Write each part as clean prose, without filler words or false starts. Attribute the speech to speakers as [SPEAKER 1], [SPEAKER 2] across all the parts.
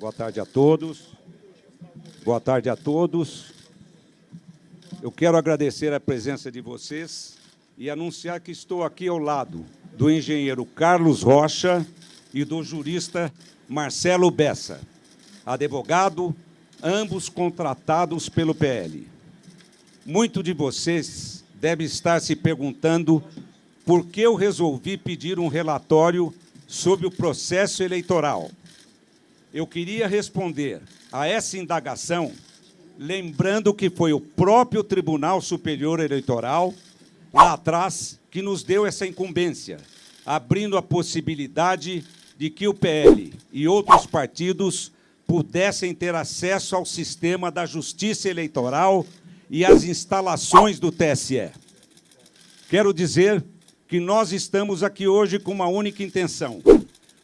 [SPEAKER 1] Boa tarde a todos. Boa tarde a todos. Eu quero agradecer a presença de vocês e anunciar que estou aqui ao lado do engenheiro Carlos Rocha e do jurista Marcelo Bessa, advogado, ambos contratados pelo PL. Muito de vocês deve estar se perguntando por que eu resolvi pedir um relatório sobre o processo eleitoral. Eu queria responder a essa indagação lembrando que foi o próprio Tribunal Superior Eleitoral, lá atrás, que nos deu essa incumbência, abrindo a possibilidade de que o PL e outros partidos pudessem ter acesso ao sistema da Justiça Eleitoral e às instalações do TSE. Quero dizer que nós estamos aqui hoje com uma única intenção: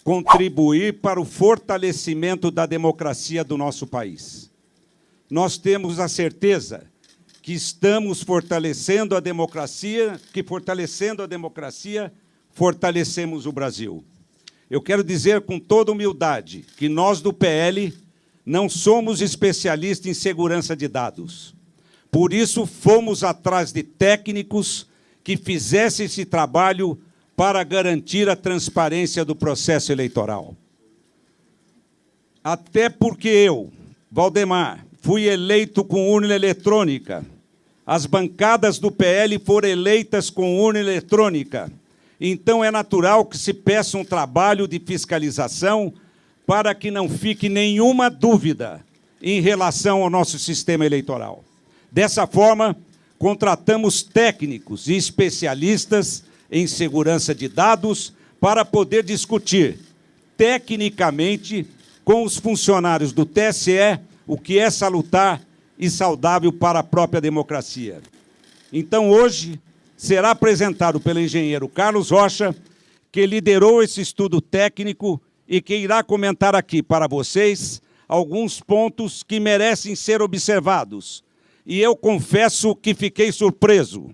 [SPEAKER 1] contribuir para o fortalecimento da democracia do nosso país. Nós temos a certeza que estamos fortalecendo a democracia, fortalecemos o Brasil. Eu quero dizer com toda humildade que nós do PL não somos especialistas em segurança de dados. Por isso, fomos atrás de técnicos que fizessem esse trabalho para garantir a transparência do processo eleitoral. Até porque eu, Valdemar, fui eleito com urna eletrônica. As bancadas do PL foram eleitas com urna eletrônica. Então, é natural que se peça um trabalho de fiscalização para que não fique nenhuma dúvida em relação ao nosso sistema eleitoral. Dessa forma, contratamos técnicos e especialistas em segurança de dados para poder discutir tecnicamente com os funcionários do TSE o que é salutar e saudável para a própria democracia. Então, hoje, será apresentado pelo engenheiro Carlos Rocha, que liderou esse estudo técnico e que irá comentar aqui para vocês alguns pontos que merecem ser observados. E eu confesso que fiquei surpreso.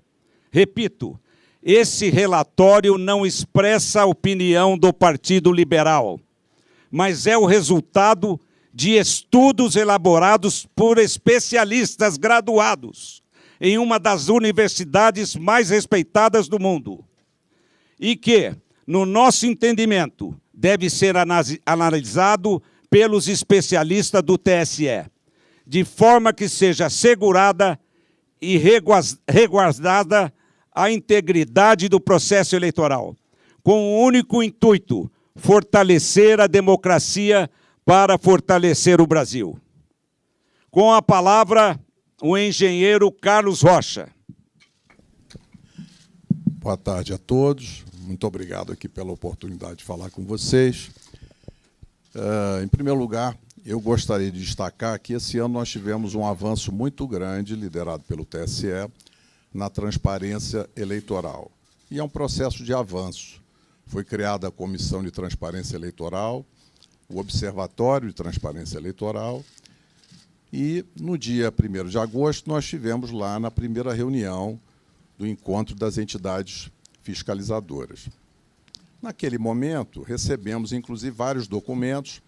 [SPEAKER 1] Repito, esse relatório não expressa a opinião do Partido Liberal, mas é o resultado de estudos elaborados por especialistas graduados em uma das universidades mais respeitadas do mundo e que, no nosso entendimento, deve ser analisado pelos especialistas do TSE, de forma que seja assegurada e resguardada a integridade do processo eleitoral, com o único intuito: fortalecer a democracia para fortalecer o Brasil. Com a palavra, o engenheiro Carlos Rocha.
[SPEAKER 2] Boa tarde a todos. Muito obrigado aqui pela oportunidade de falar com vocês. Em primeiro lugar, eu gostaria de destacar que esse ano nós tivemos um avanço muito grande, liderado pelo TSE, na transparência eleitoral. E é um processo de avanço. Foi criada a Comissão de Transparência Eleitoral, o Observatório de Transparência Eleitoral, e, no dia 1º de agosto, nós tivemos lá na primeira reunião do encontro das entidades fiscalizadoras. Naquele momento, recebemos, inclusive, vários documentos,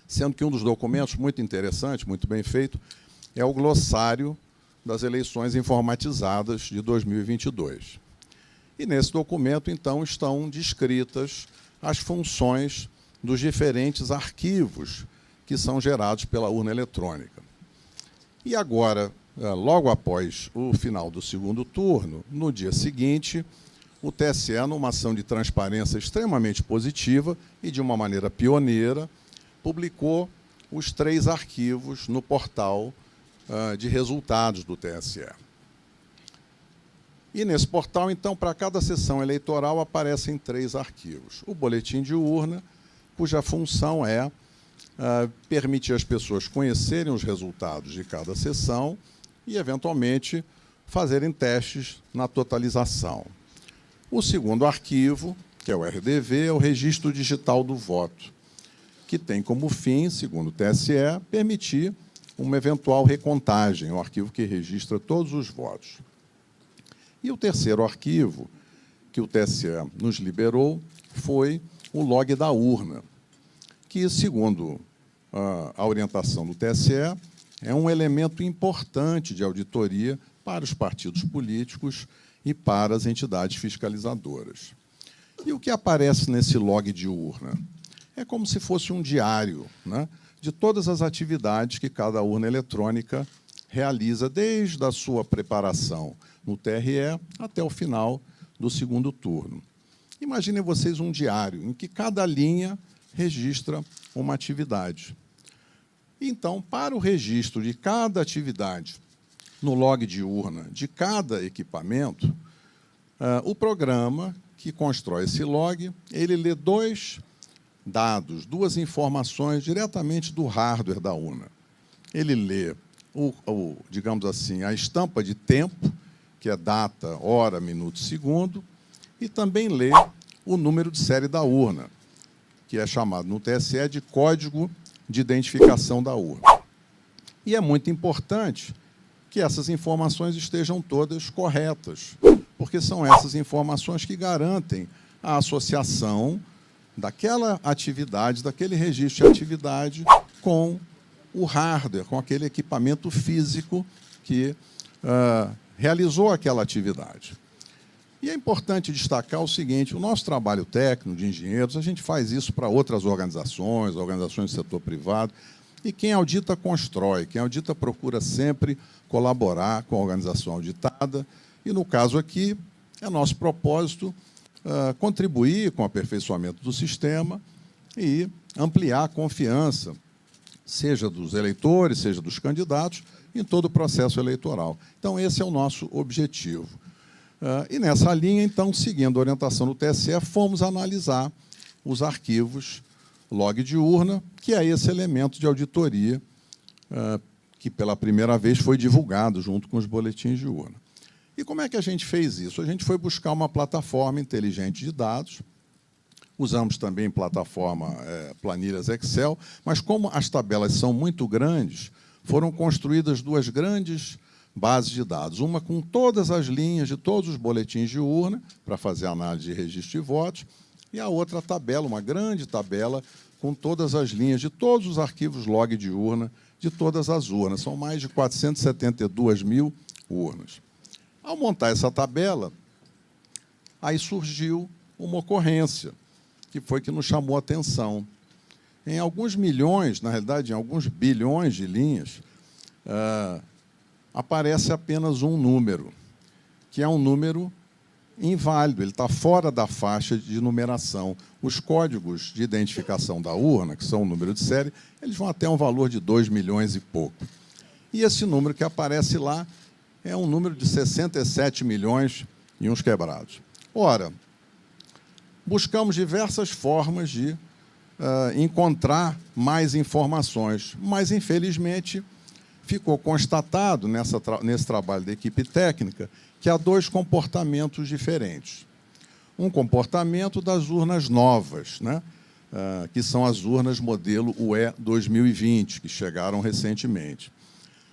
[SPEAKER 2] sendo que um dos documentos muito interessante, muito bem feito, é o glossário das eleições informatizadas de 2022. E, nesse documento, então, estão descritas as funções dos diferentes arquivos que são gerados pela urna eletrônica. E agora, logo após o final do segundo turno, no dia seguinte, o TSE, numa ação de transparência extremamente positiva e de uma maneira pioneira, publicou os 3 arquivos no portal de resultados do TSE. E nesse portal, então, para cada sessão eleitoral aparecem 3 arquivos. O boletim de urna, cuja função é permitir às pessoas conhecerem os resultados de cada sessão e, eventualmente, fazerem testes na totalização. O segundo arquivo, que é o RDV, é o Registro Digital do Voto, que tem como fim, segundo o TSE, permitir uma eventual recontagem, um arquivo que registra todos os votos. E o terceiro arquivo que o TSE nos liberou foi o log da urna, que, segundo a orientação do TSE, é um elemento importante de auditoria para os partidos políticos e para as entidades fiscalizadoras. E o que aparece nesse log de urna? É como se fosse um diário, né, de todas as atividades que cada urna eletrônica realiza, desde a sua preparação no TRE até o final do segundo turno. Imaginem vocês um diário em que cada linha registra uma atividade. Então, para o registro de cada atividade no log de urna de cada equipamento, o programa que constrói esse log, ele lê dois dados, duas informações diretamente do hardware da urna. Ele lê, digamos assim, a estampa de tempo, que é data, hora, minuto, segundo, e também lê o número de série da urna, que é chamado no TSE de código de identificação da urna. E é muito importante que essas informações estejam todas corretas, porque são essas informações que garantem a associação daquela atividade, daquele registro de atividade com o hardware, com aquele equipamento físico que realizou aquela atividade. E é importante destacar o seguinte: o nosso trabalho técnico de engenheiros, a gente faz isso para outras organizações do setor privado, e quem audita constrói, quem audita procura sempre colaborar com a organização auditada, e, no caso aqui, é nosso propósito contribuir com o aperfeiçoamento do sistema e ampliar a confiança, seja dos eleitores, seja dos candidatos, em todo o processo eleitoral. Então, esse é o nosso objetivo. E, nessa linha, então, seguindo a orientação do TSE, fomos analisar os arquivos log de urna, que é esse elemento de auditoria que, pela primeira vez, foi divulgado junto com os boletins de urna. E como é que a gente fez isso? A gente foi buscar uma plataforma inteligente de dados, usamos também plataforma planilhas Excel, mas como as tabelas são muito grandes, foram construídas duas grandes bases de dados, uma com todas as linhas de todos os boletins de urna, para fazer análise de registro de votos, e a outra tabela, uma grande tabela, com todas as linhas de todos os arquivos log de urna, de todas as urnas. São mais de 472 mil urnas. Ao montar essa tabela, aí surgiu uma ocorrência, que foi que nos chamou a atenção. Em alguns milhões, na realidade, em alguns bilhões de linhas, aparece apenas um número, que é um número inválido, ele está fora da faixa de numeração. Os códigos de identificação da urna, que são o número de série, eles vão até um valor de 2 milhões e pouco. E esse número que aparece lá é um número de 67 milhões e uns quebrados. Ora, buscamos diversas formas de encontrar mais informações, mas, infelizmente, ficou constatado nesse trabalho da equipe técnica que há dois comportamentos diferentes. Um comportamento das urnas novas, né, que são as urnas modelo UE 2020, que chegaram recentemente.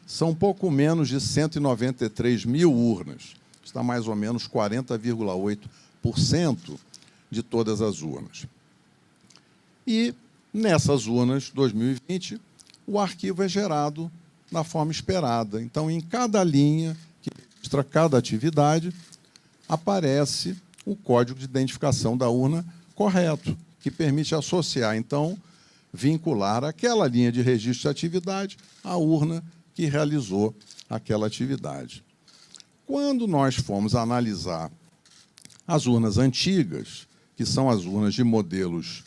[SPEAKER 2] São pouco menos de 193 mil urnas, está mais ou menos 40,8% de todas as urnas. E, nessas urnas 2020, o arquivo é gerado da forma esperada. Então, em cada linha que registra cada atividade, aparece o código de identificação da urna correto, que permite associar, então, vincular aquela linha de registro de atividade à urna que realizou aquela atividade. Quando nós fomos analisar as urnas antigas, que são as urnas de modelos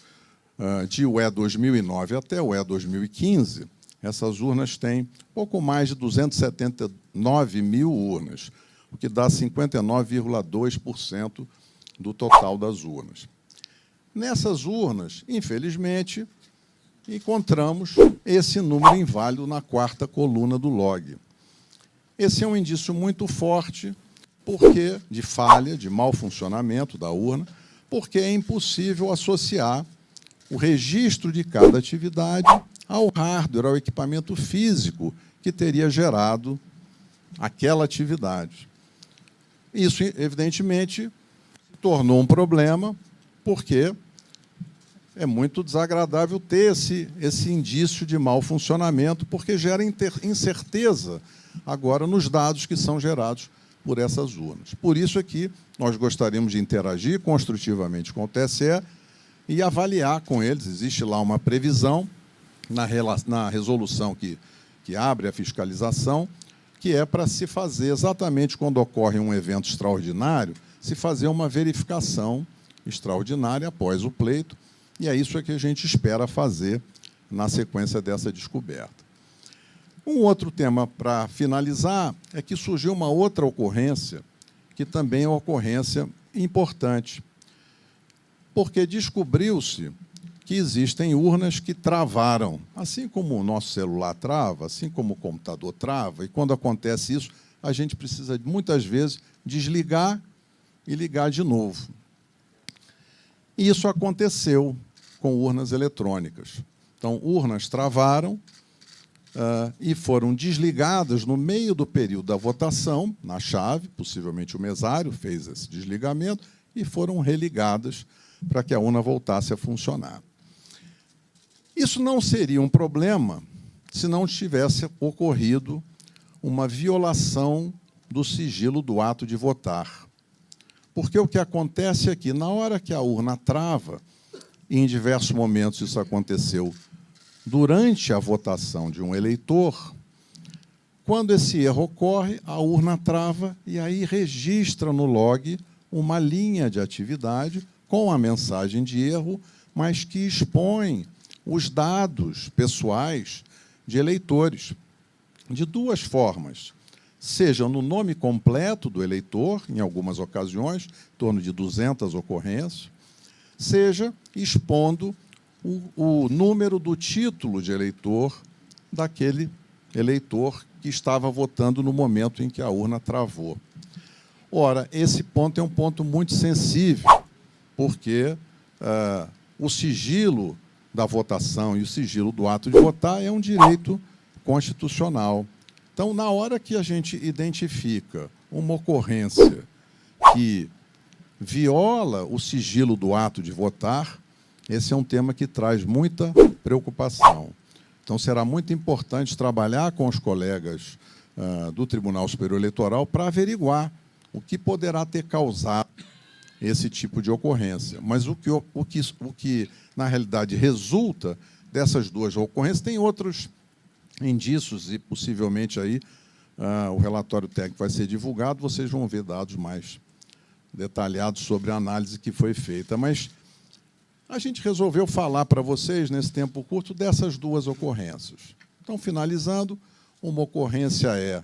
[SPEAKER 2] de UE 2009 até UE 2015, essas urnas têm pouco mais de 279 mil urnas, o que dá 59,2% do total das urnas. Nessas urnas, infelizmente, encontramos esse número inválido na quarta coluna do log. Esse é um indício muito forte de falha, de mau funcionamento da urna, porque é impossível associar o registro de cada atividade ao hardware, ao equipamento físico que teria gerado aquela atividade. Isso, evidentemente, se tornou um problema, porque é muito desagradável ter esse indício de mau funcionamento, porque gera incerteza agora nos dados que são gerados por essas urnas. Por isso é que nós gostaríamos de interagir construtivamente com o TSE e avaliar com eles. Existe lá uma previsão na resolução que abre a fiscalização, que é para se fazer, exatamente quando ocorre um evento extraordinário, se fazer uma verificação extraordinária após o pleito, e é isso que a gente espera fazer na sequência dessa descoberta. Um outro tema para finalizar é que surgiu uma outra ocorrência, que também é uma ocorrência importante, porque descobriu-se que existem urnas que travaram, assim como o nosso celular trava, assim como o computador trava, e quando acontece isso, a gente precisa, muitas vezes, desligar e ligar de novo. E isso aconteceu com urnas eletrônicas. Então, urnas travaram e foram desligadas no meio do período da votação, na chave, possivelmente o mesário fez esse desligamento, e foram religadas para que a urna voltasse a funcionar. Isso não seria um problema se não tivesse ocorrido uma violação do sigilo do ato de votar. Porque o que acontece é que, na hora que a urna trava, e em diversos momentos isso aconteceu durante a votação de um eleitor, quando esse erro ocorre, a urna trava e aí registra no log uma linha de atividade com a mensagem de erro, mas que expõe os dados pessoais de eleitores, de duas formas. Seja no nome completo do eleitor, em algumas ocasiões, em torno de 200 ocorrências, seja expondo o número do título de eleitor daquele eleitor que estava votando no momento em que a urna travou. Ora, esse ponto é um ponto muito sensível, porque o sigilo da votação e o sigilo do ato de votar é um direito constitucional. Então, na hora que a gente identifica uma ocorrência que viola o sigilo do ato de votar, esse é um tema que traz muita preocupação. Então, será muito importante trabalhar com os colegas do Tribunal Superior Eleitoral para averiguar o que poderá ter causado esse tipo de ocorrência. Mas o que na realidade, resulta dessas duas ocorrências, tem outros indícios e, possivelmente, aí o relatório técnico vai ser divulgado, vocês vão ver dados mais detalhados sobre a análise que foi feita. Mas a gente resolveu falar para vocês, nesse tempo curto, dessas duas ocorrências. Então, finalizando, uma ocorrência é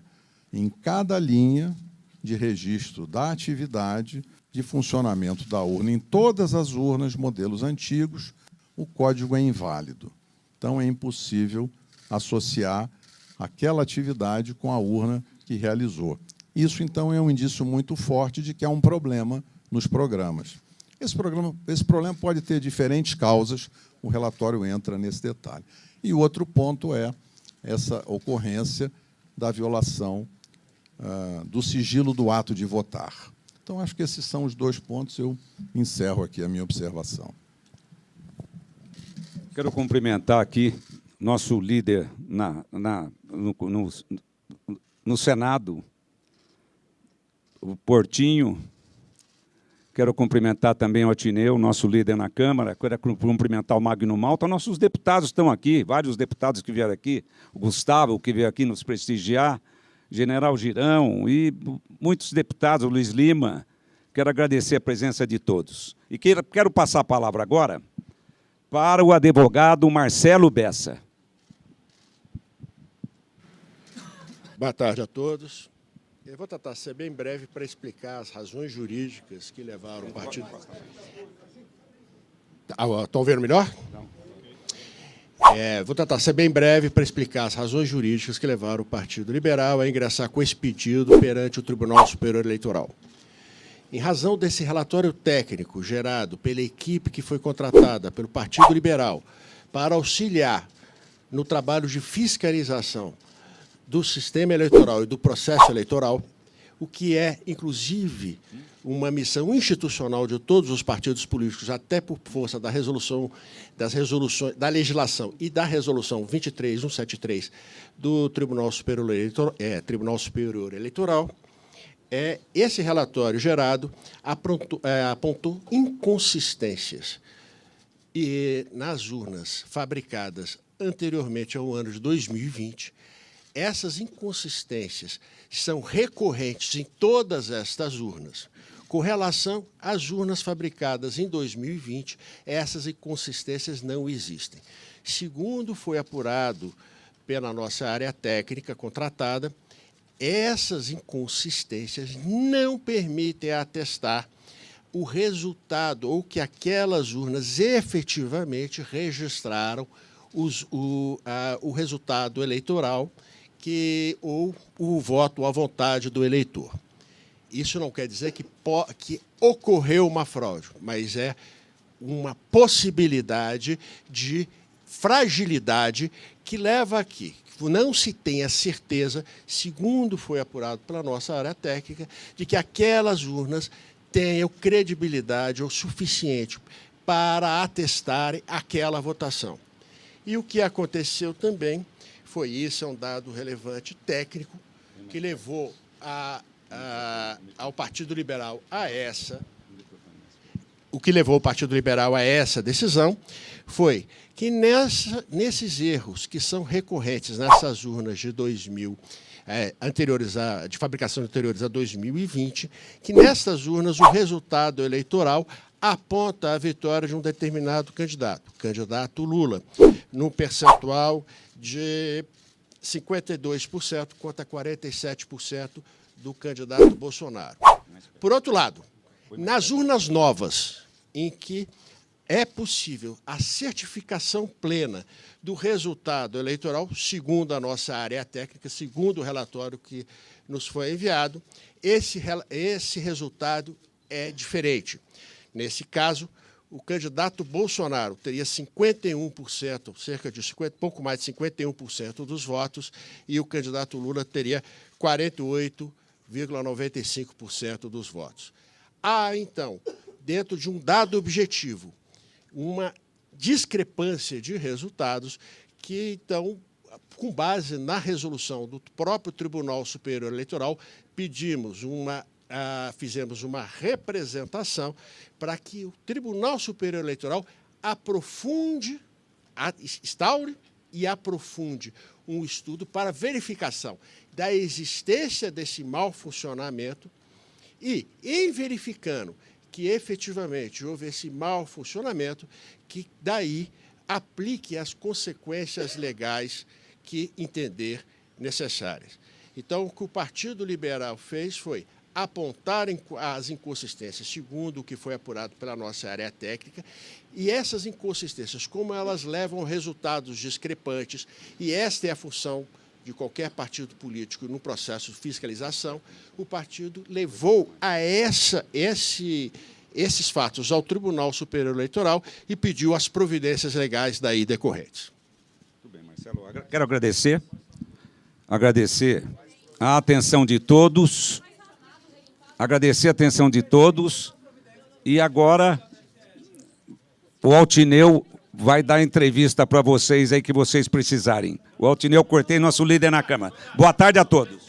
[SPEAKER 2] em cada linha de registro da atividade de funcionamento da urna. Em todas as urnas, modelos antigos, o código é inválido. Então, é impossível associar aquela atividade com a urna que realizou. Isso, então, é um indício muito forte de que há um problema nos programas. Esse problema pode ter diferentes causas, o relatório entra nesse detalhe. E o outro ponto é essa ocorrência da violação do sigilo do ato de votar. Então, acho que esses são os dois pontos. Eu encerro aqui a minha observação.
[SPEAKER 1] Quero cumprimentar aqui nosso líder no Senado, o Portinho. Quero cumprimentar também o Atineu, nosso líder na Câmara. Quero cumprimentar o Magno Malta. Nossos deputados estão aqui, vários deputados que vieram aqui, o Gustavo, que veio aqui nos prestigiar, General Girão e muitos deputados, o Luiz Lima. Quero agradecer a presença de todos. E quero passar a palavra agora para o advogado Marcelo Bessa.
[SPEAKER 3] Boa tarde a todos. Eu vou tentar ser bem breve para explicar as razões jurídicas que levaram o partido... Estão vendo melhor? Vou tentar ser bem breve para explicar as razões jurídicas que levaram o Partido Liberal a ingressar com esse pedido perante o Tribunal Superior Eleitoral. Em razão desse relatório técnico gerado pela equipe que foi contratada pelo Partido Liberal para auxiliar no trabalho de fiscalização do sistema eleitoral e do processo eleitoral, o que é, inclusive, uma missão institucional de todos os partidos políticos, até por força da da legislação e da resolução 23173 do Tribunal Superior Eleitoral, esse relatório gerado apontou inconsistências nas urnas fabricadas anteriormente ao ano de 2020. Essas inconsistências são recorrentes em todas estas urnas. Com relação às urnas fabricadas em 2020, essas inconsistências não existem. Segundo foi apurado pela nossa área técnica contratada, essas inconsistências não permitem atestar o resultado ou que aquelas urnas efetivamente registraram o resultado eleitoral ou o voto à vontade do eleitor. Isso não quer dizer que ocorreu uma fraude, mas é uma possibilidade de fragilidade que leva aqui. Não se tem a certeza, segundo foi apurado pela nossa área técnica, de que aquelas urnas tenham credibilidade o suficiente para atestarem aquela votação. E o que aconteceu também foi isso, é um dado relevante técnico que levou ao Partido Liberal a essa. O que levou o Partido Liberal a essa decisão foi que nesses erros que são recorrentes nessas urnas de de fabricação anteriores a 2020, que nessas urnas o resultado eleitoral aponta a vitória de um determinado candidato, o candidato Lula, num percentual de 52% contra 47% do candidato Bolsonaro. Por outro lado, nas urnas novas, em que é possível a certificação plena do resultado eleitoral, segundo a nossa área técnica, segundo o relatório que nos foi enviado, esse resultado é diferente. Nesse caso, o candidato Bolsonaro teria 51%, pouco mais de 51% dos votos, e o candidato Lula teria 48,95% dos votos. Há, então, dentro de um dado objetivo, uma discrepância de resultados que, então, com base na resolução do próprio Tribunal Superior Eleitoral, fizemos uma representação para que o Tribunal Superior Eleitoral instaure e aprofunde um estudo para verificação da existência desse mau funcionamento e, em verificando que efetivamente houve esse mau funcionamento, que daí aplique as consequências legais que entender necessárias. Então, o que o Partido Liberal fez foi apontar as inconsistências, segundo o que foi apurado pela nossa área técnica, e essas inconsistências, como elas levam a resultados discrepantes, e esta é a função de qualquer partido político no processo de fiscalização, o partido levou a esses fatos ao Tribunal Superior Eleitoral e pediu as providências legais daí decorrentes.
[SPEAKER 1] Muito bem, Marcelo. Quero agradecer a atenção de todos, e agora o Altineu vai dar entrevista para vocês aí que vocês precisarem. O Altineu Cortez, nosso líder na Câmara. Boa tarde a todos.